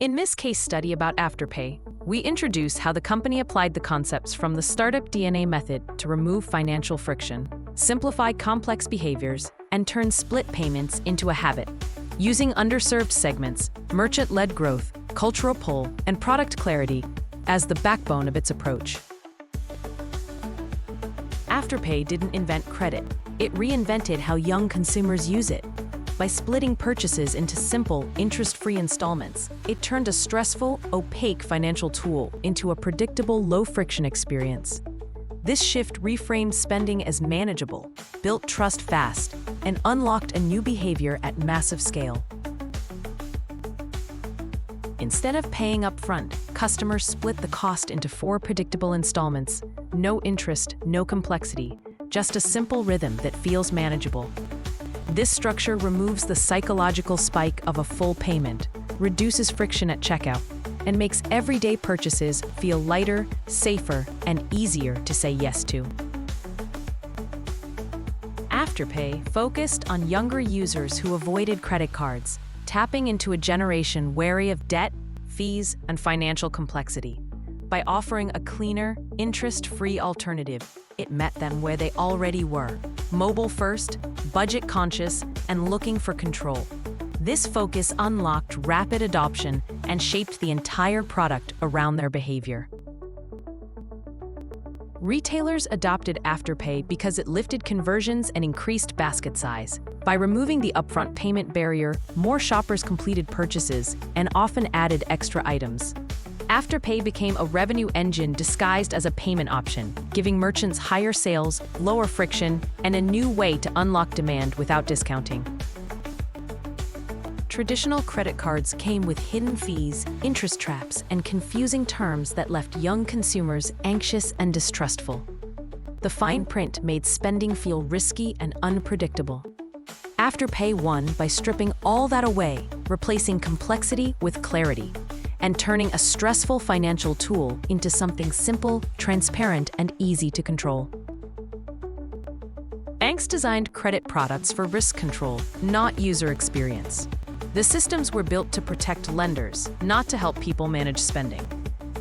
In this case study about Afterpay, we introduce how the company applied the concepts from the startupDNA method to remove financial friction, simplify complex behaviors, and turn split payments into a habit. Using underserved segments, merchant-led growth, cultural pull, and product clarity as the backbone of its approach. Afterpay didn't invent credit. It reinvented how young consumers use it. By splitting purchases into simple, interest-free installments, it turned a stressful, opaque financial tool into a predictable, low-friction experience. This shift reframed spending as manageable, built trust fast, and unlocked a new behavior at massive scale. Instead of paying upfront, customers split the cost into 4 predictable installments. No interest, no complexity, just a simple rhythm that feels manageable. This structure removes the psychological spike of a full payment, reduces friction at checkout, and makes everyday purchases feel lighter, safer, and easier to say yes to. Afterpay focused on younger users who avoided credit cards, tapping into a generation wary of debt, fees, and financial complexity. By offering a cleaner, interest-free alternative, it met them where they already were, mobile-first, budget-conscious, and looking for control. This focus unlocked rapid adoption and shaped the entire product around their behavior. Retailers adopted Afterpay because it lifted conversions and increased basket size. By removing the upfront payment barrier, more shoppers completed purchases and often added extra items. Afterpay became a revenue engine disguised as a payment option, giving merchants higher sales, lower friction, and a new way to unlock demand without discounting. Traditional credit cards came with hidden fees, interest traps, and confusing terms that left young consumers anxious and distrustful. The fine print made spending feel risky and unpredictable. Afterpay won by stripping all that away, replacing complexity with clarity, and turning a stressful financial tool into something simple, transparent, and easy to control. Banks designed credit products for risk control, not user experience. The systems were built to protect lenders, not to help people manage spending.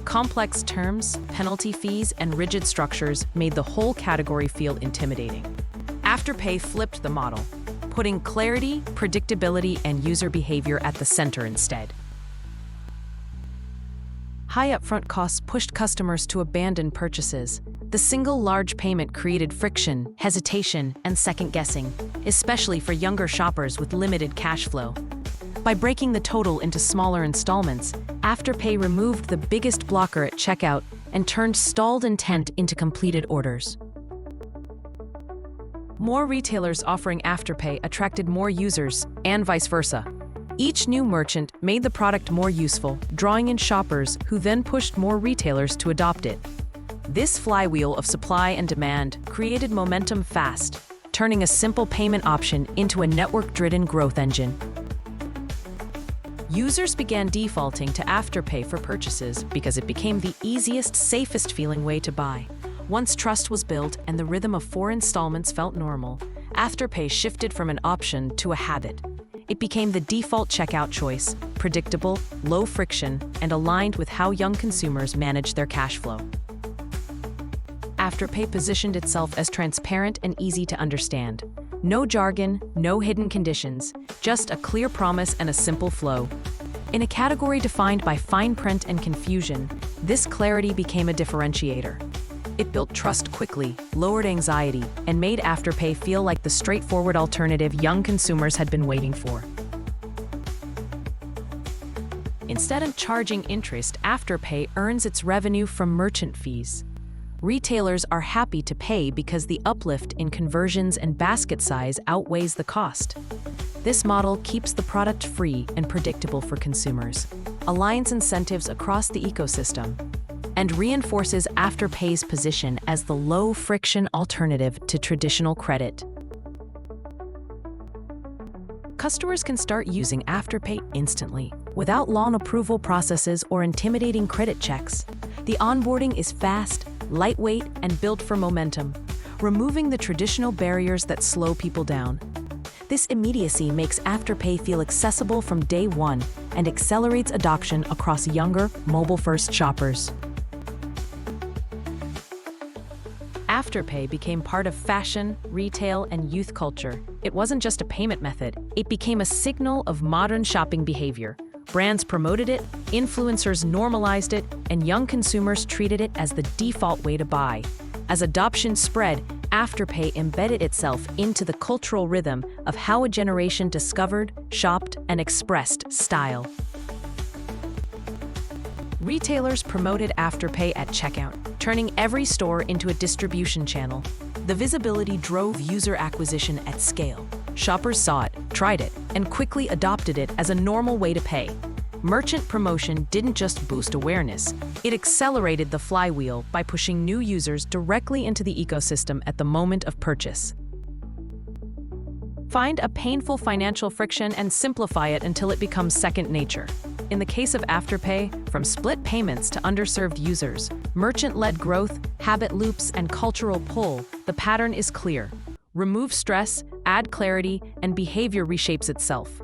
Complex terms, penalty fees, and rigid structures made the whole category feel intimidating. Afterpay flipped the model, putting clarity, predictability, and user behavior at the center instead. High upfront costs pushed customers to abandon purchases. The single large payment created friction, hesitation, and second-guessing, especially for younger shoppers with limited cash flow. By breaking the total into smaller installments, Afterpay removed the biggest blocker at checkout and turned stalled intent into completed orders. More retailers offering Afterpay attracted more users, and vice versa. Each new merchant made the product more useful, drawing in shoppers who then pushed more retailers to adopt it. This flywheel of supply and demand created momentum fast, turning a simple payment option into a network-driven growth engine. Users began defaulting to Afterpay for purchases because it became the easiest, safest-feeling way to buy. Once trust was built and the rhythm of 4 installments felt normal, Afterpay shifted from an option to a habit. It became the default checkout choice, predictable, low friction, and aligned with how young consumers manage their cash flow. Afterpay positioned itself as transparent and easy to understand. No jargon, no hidden conditions, just a clear promise and a simple flow. In a category defined by fine print and confusion, this clarity became a differentiator. It built trust quickly, lowered anxiety, and made Afterpay feel like the straightforward alternative young consumers had been waiting for. Instead of charging interest, Afterpay earns its revenue from merchant fees. Retailers are happy to pay because the uplift in conversions and basket size outweighs the cost. This model keeps the product free and predictable for consumers, aligns incentives across the ecosystem, and reinforces Afterpay's position as the low-friction alternative to traditional credit. Customers can start using Afterpay instantly, without long approval processes or intimidating credit checks. The onboarding is fast, lightweight, and built for momentum, removing the traditional barriers that slow people down. This immediacy makes Afterpay feel accessible from day one, and accelerates adoption across younger, mobile-first shoppers. Afterpay became part of fashion, retail, and youth culture. It wasn't just a payment method, it became a signal of modern shopping behavior. Brands promoted it, influencers normalized it, and young consumers treated it as the default way to buy. As adoption spread, Afterpay embedded itself into the cultural rhythm of how a generation discovered, shopped, and expressed style. Retailers promoted Afterpay at checkout, turning every store into a distribution channel. The visibility drove user acquisition at scale. Shoppers saw it, tried it, and quickly adopted it as a normal way to pay. Merchant promotion didn't just boost awareness, it accelerated the flywheel by pushing new users directly into the ecosystem at the moment of purchase. Find a painful financial friction and simplify it until it becomes second nature. In the case of Afterpay, from split payments to underserved users, merchant-led growth, habit loops, and cultural pull, the pattern is clear. Remove stress, add clarity, and behavior reshapes itself.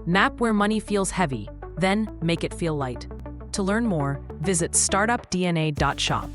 Map where money feels heavy, then make it feel light. To learn more, visit startupDNA.shop.